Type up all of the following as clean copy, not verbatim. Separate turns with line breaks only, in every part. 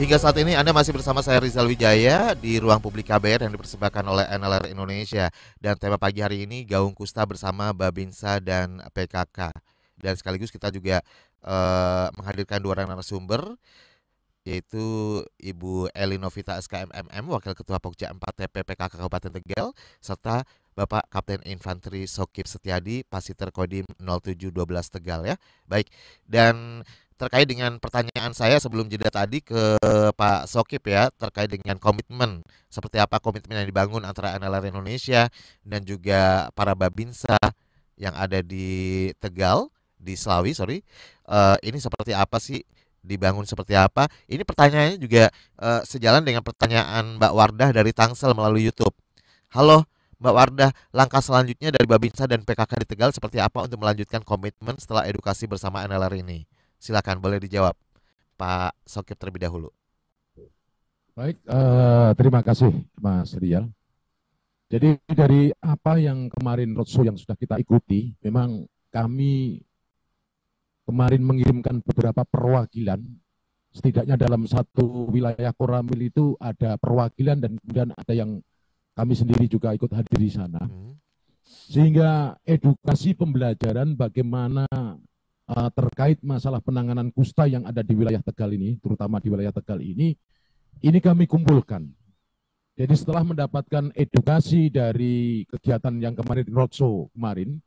Hingga saat ini Anda masih bersama saya Rizal Wijaya di Ruang Publik KBR yang dipersembahkan oleh NLR Indonesia. Dan tema pagi hari ini Gaung Kusta bersama Babinsa dan PKK. Dan sekaligus kita juga menghadirkan dua orang narasumber, yaitu Ibu Eli Novita SKMMM, Wakil Ketua Pokja 4 TP PKK Kabupaten Tegal, serta Bapak Kapten Infanteri Sokip Setiadi, Pasiter Kodim 0712 Tegal ya. Baik, dan terkait dengan pertanyaan saya sebelum jeda tadi ke Pak Sokip ya, terkait dengan komitmen, seperti apa komitmen yang dibangun antara NLR Indonesia dan juga para Babinsa yang ada di Tegal, di Selawi, sorry. Ini seperti apa sih, dibangun seperti apa? Ini pertanyaannya juga sejalan dengan pertanyaan Mbak Wardah dari Tangsel melalui YouTube. Halo Mbak Wardah, langkah selanjutnya dari Babinsa dan PKK di Tegal seperti apa untuk melanjutkan komitmen setelah edukasi bersama NLR ini? Silakan, boleh dijawab Pak Sokip terlebih dahulu.
Baik, terima kasih Mas Rial. Jadi dari apa yang kemarin roadshow yang sudah kita ikuti, memang kami kemarin mengirimkan beberapa perwakilan, setidaknya dalam satu wilayah Koramil itu ada perwakilan dan kemudian ada yang kami sendiri juga ikut hadir di sana. Sehingga edukasi pembelajaran bagaimana terkait masalah penanganan kusta yang ada di wilayah Tegal ini, terutama di wilayah Tegal ini kami kumpulkan. Jadi setelah mendapatkan edukasi dari kegiatan yang kemarin roadshow kemarin,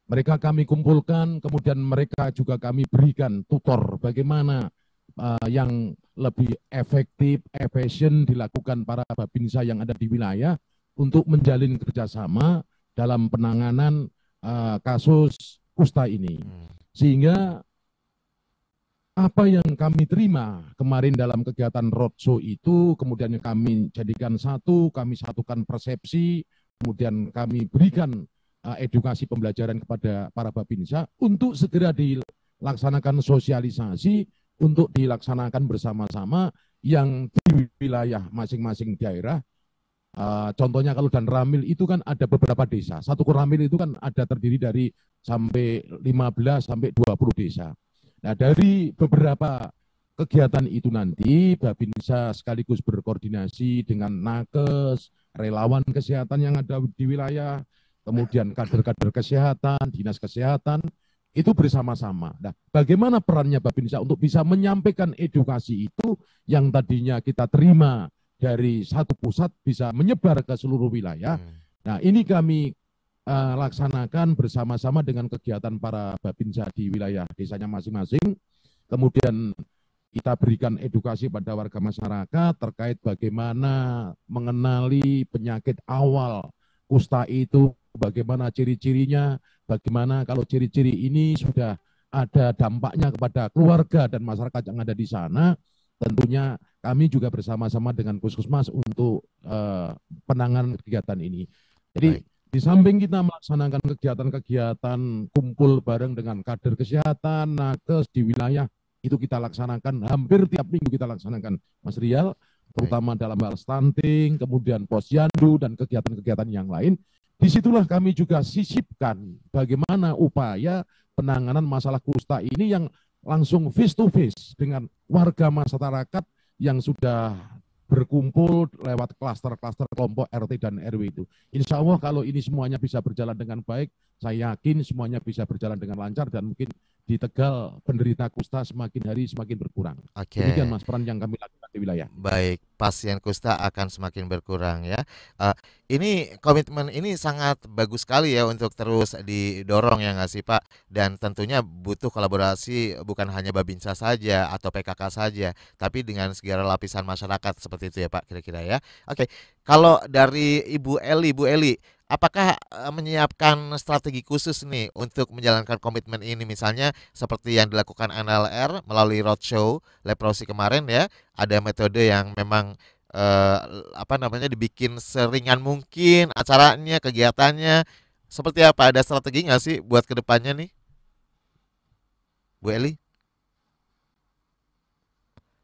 mereka kami kumpulkan, kemudian mereka juga kami berikan tutor bagaimana yang lebih efektif, efisien dilakukan para babinsa yang ada di wilayah untuk menjalin kerjasama dalam penanganan kasus kusta ini. Sehingga apa yang kami terima kemarin dalam kegiatan roadshow itu, kemudian kami jadikan satu, kami satukan persepsi, kemudian kami berikan edukasi pembelajaran kepada para babinsa untuk segera dilaksanakan sosialisasi untuk dilaksanakan bersama-sama yang di wilayah masing-masing daerah. Contohnya kalau dan Ramil itu kan ada beberapa desa. Satu Ramil itu kan ada terdiri dari sampai 15 sampai 20 desa. Nah, dari beberapa kegiatan itu nanti Babinsa sekaligus berkoordinasi dengan nakes, relawan kesehatan yang ada di wilayah, kemudian kader-kader kesehatan, dinas kesehatan, itu bersama-sama. Nah, bagaimana perannya Babinsa untuk bisa menyampaikan edukasi itu yang tadinya kita terima dari satu pusat bisa menyebar ke seluruh wilayah. Nah, ini kami laksanakan bersama-sama dengan kegiatan para babinsa di wilayah desanya masing-masing. Kemudian kita berikan edukasi pada warga masyarakat terkait bagaimana mengenali penyakit awal kusta itu, bagaimana ciri-cirinya, bagaimana kalau ciri-ciri ini sudah ada dampaknya kepada keluarga dan masyarakat yang ada di sana. Tentunya kami juga bersama-sama dengan Puskesmas untuk penanganan kegiatan ini. Jadi di samping kita melaksanakan kegiatan-kegiatan kumpul bareng dengan kader kesehatan, nakes di wilayah, itu kita laksanakan hampir tiap minggu kita laksanakan, Mas Rial, terutama dalam hal stunting, kemudian posyandu, dan kegiatan-kegiatan yang lain. Disitulah kami juga sisipkan bagaimana upaya penanganan masalah kusta ini yang langsung face to face dengan warga masyarakat yang sudah berkumpul lewat klaster-klaster kelompok RT dan RW itu. Insya Allah kalau ini semuanya bisa berjalan dengan baik, saya yakin semuanya bisa berjalan dengan lancar dan mungkin di Tegal penderita kusta semakin hari semakin berkurang. Demikian Mas peran yang kami lakukan di wilayah.
Baik, pasien kusta akan semakin berkurang ya. Ini komitmen ini sangat bagus sekali ya untuk terus didorong ya nggak sih Pak? Dan tentunya butuh kolaborasi bukan hanya Babinsa saja atau PKK saja, tapi dengan segala lapisan masyarakat seperti itu ya Pak kira-kira ya. Oke, kalau dari Ibu Eli, apakah menyiapkan strategi khusus nih untuk menjalankan komitmen ini, misalnya seperti yang dilakukan NLR melalui roadshow leprosi kemarin ya, ada metode yang memang dibikin seringan mungkin acaranya, kegiatannya, seperti apa? Ada strategi nggak sih buat kedepannya nih, Bu Eli?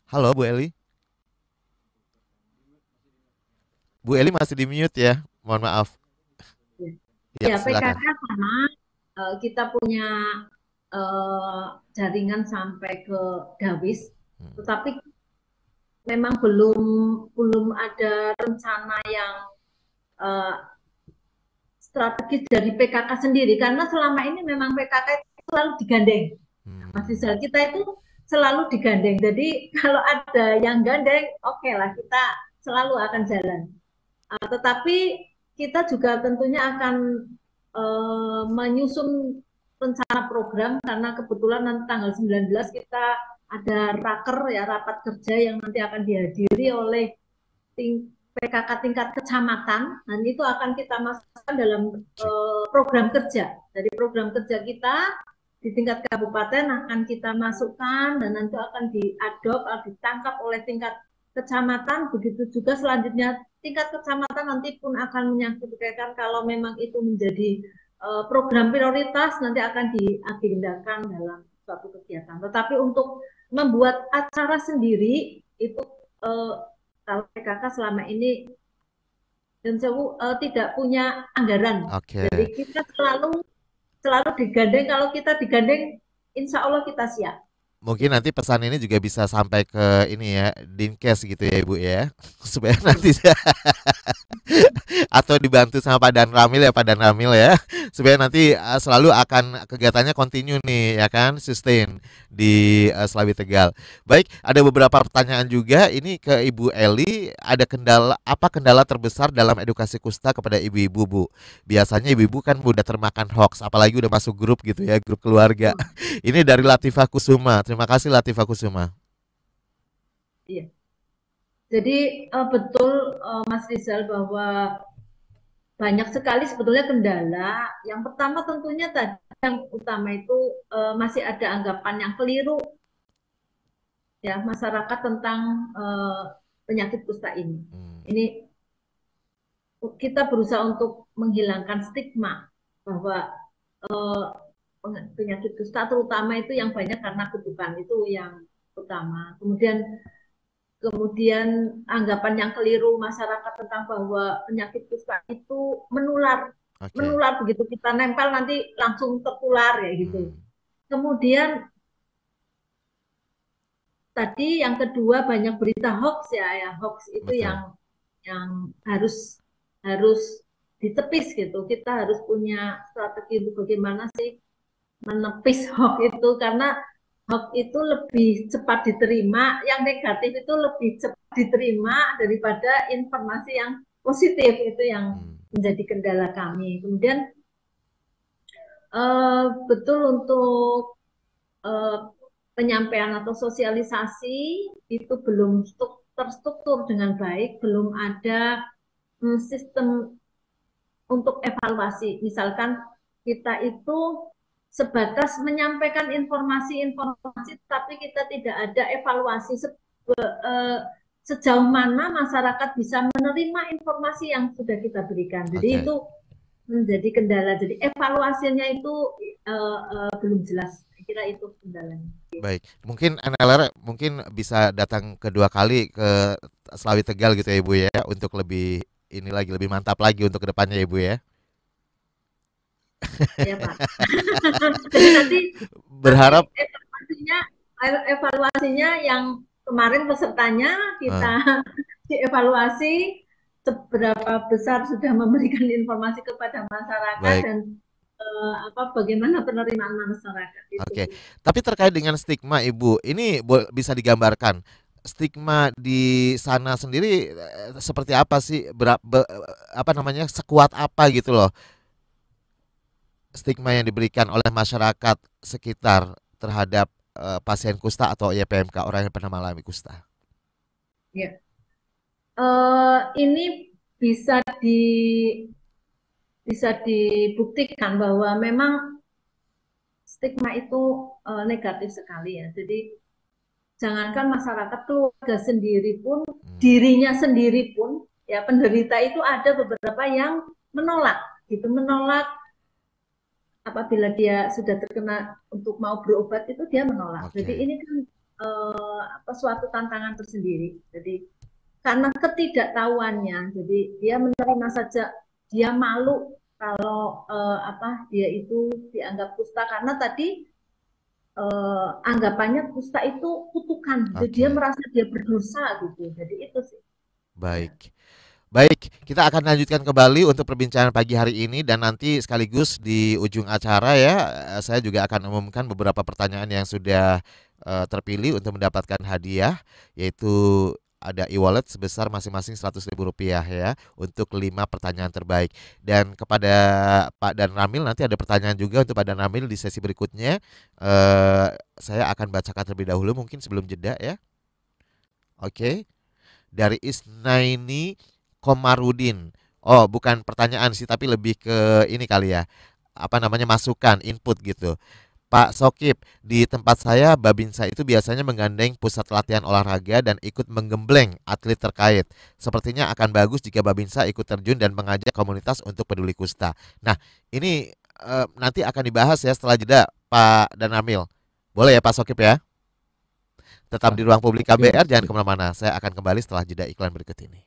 Halo Bu Eli, Bu Eli masih di mute ya, mohon maaf. Ya
Ya,
silakan.
PKK sama kita punya jaringan sampai ke Dawis, tetapi memang belum ada rencana yang eh, strategis dari PKK sendiri, karena selama ini memang PKK itu selalu digandeng. Mas Rizal, kita itu selalu digandeng. Jadi kalau ada yang gandeng, oke lah, kita selalu akan jalan. Tetapi kita juga tentunya akan menyusun rencana program, karena kebetulan nanti tanggal 19 kita ada raker ya, rapat kerja yang nanti akan dihadiri oleh PKK tingkat kecamatan, dan itu akan kita masukkan dalam program kerja. Jadi program kerja kita di tingkat kabupaten akan kita masukkan, dan nanti akan diadop, ditangkap oleh tingkat kecamatan. Begitu juga selanjutnya tingkat kecamatan nanti pun akan menyampaikan kalau memang itu menjadi program prioritas, nanti akan diagendakan dalam suatu kegiatan. Tetapi untuk membuat acara sendiri itu kalau PKK selama ini dan tidak punya anggaran. Jadi kita selalu digandeng. Kalau kita digandeng, insya Allah kita siap.
Mungkin nanti pesan ini juga bisa sampai ke ini ya, Dinkes gitu ya Ibu ya, supaya nanti atau dibantu sama Pak Danramil ya, Pak Danramil ya, supaya nanti selalu akan kegiatannya continue nih ya kan, sustain di Slawi Tegal. Baik, ada beberapa pertanyaan juga ini ke Ibu Eli. Ada kendala terbesar dalam edukasi kusta kepada ibu-ibu, Bu? Biasanya ibu-ibu kan mudah termakan hoax, apalagi udah masuk grup gitu ya, grup keluarga. Ini dari Latifah Kusuma. Terima kasih Latifah Kusuma.
Iya. Jadi betul Mas Rizal, bahwa banyak sekali sebetulnya kendala. Yang pertama tentunya tadi yang utama itu masih ada anggapan yang keliru ya masyarakat tentang penyakit kusta ini. Ini kita berusaha untuk menghilangkan stigma bahwa penyakit kusta terutama itu yang banyak karena kutukan, itu yang utama. Kemudian anggapan yang keliru masyarakat tentang bahwa penyakit kusta itu menular. Menular, begitu kita nempel nanti langsung tertular ya gitu. Kemudian tadi yang kedua, banyak berita hoax ya hoax itu yang harus ditepis gitu. Kita harus punya strategi untuk bagaimana sih menepis hoax itu, karena hoax itu lebih cepat diterima, yang negatif itu lebih cepat diterima daripada informasi yang positif. Itu yang menjadi kendala kami. Kemudian betul untuk penyampaian atau sosialisasi itu belum terstruktur dengan baik, belum ada sistem untuk evaluasi. Misalkan kita itu sebatas menyampaikan informasi-informasi, tapi kita tidak ada evaluasi sejauh mana masyarakat bisa menerima informasi yang sudah kita berikan. Jadi itu menjadi kendala. Jadi evaluasinya itu belum jelas. Saya kira itu kendalanya.
Baik, mungkin NLR mungkin bisa datang kedua kali ke Slawi Tegal gitu ya Ibu ya, untuk lebih ini lagi, lebih mantap lagi untuk kedepannya ya Ibu ya.
Ya Pak. Jadi nanti
berharap
evaluasinya yang kemarin pesertanya kita dievaluasi seberapa besar sudah memberikan informasi kepada masyarakat. Baik. Dan bagaimana penerimaan masyarakat.
Oke. Tapi terkait dengan stigma Ibu, ini bisa digambarkan stigma di sana sendiri seperti apa sih? Sekuat apa gitu loh stigma yang diberikan oleh masyarakat sekitar terhadap pasien kusta atau YPMK, orang yang pernah mengalami kusta?
Ya, ini bisa dibuktikan bahwa memang stigma itu negatif sekali ya. Jadi jangankan masyarakat, keluarga sendiri pun, dirinya sendiri pun ya, penderita itu ada beberapa yang menolak apabila dia sudah terkena untuk mau berobat, itu dia menolak. Jadi ini kan suatu tantangan tersendiri. Jadi karena ketidaktahuannya, jadi dia menerima saja, dia malu kalau dia itu dianggap kusta, karena tadi anggapannya kusta itu kutukan, gitu. Dia
Oke.
merasa dia berdosa gitu. Jadi itu sih. Ya.
Baik. Baik, kita akan lanjutkan kembali untuk perbincangan pagi hari ini dan nanti sekaligus di ujung acara ya, saya juga akan umumkan beberapa pertanyaan yang sudah terpilih untuk mendapatkan hadiah, yaitu ada e-wallet sebesar masing-masing Rp100.000 ya untuk 5 pertanyaan terbaik. Dan kepada Pak Dan Ramil nanti ada pertanyaan juga untuk Pak Dan Ramil di sesi berikutnya. Saya akan bacakan terlebih dahulu mungkin sebelum jeda ya. Oke. Dari Isnaini Komarudin. Oh, bukan pertanyaan sih, tapi lebih ke ini kali ya. Apa namanya, masukan, input gitu. Pak Sokip, di tempat saya Babinsa itu biasanya menggandeng pusat latihan olahraga dan ikut menggembleng atlet terkait. Sepertinya akan bagus jika Babinsa ikut terjun dan mengajak komunitas untuk peduli kusta. Nah, ini nanti akan dibahas ya setelah jeda, Pak Dan Ramil. Boleh ya Pak Sokip ya? Tetap
Ya,
di ruang publik
oke
KBR,
Mas
jangan
Budi.
kemana-mana. Saya akan kembali setelah jeda iklan berikut ini.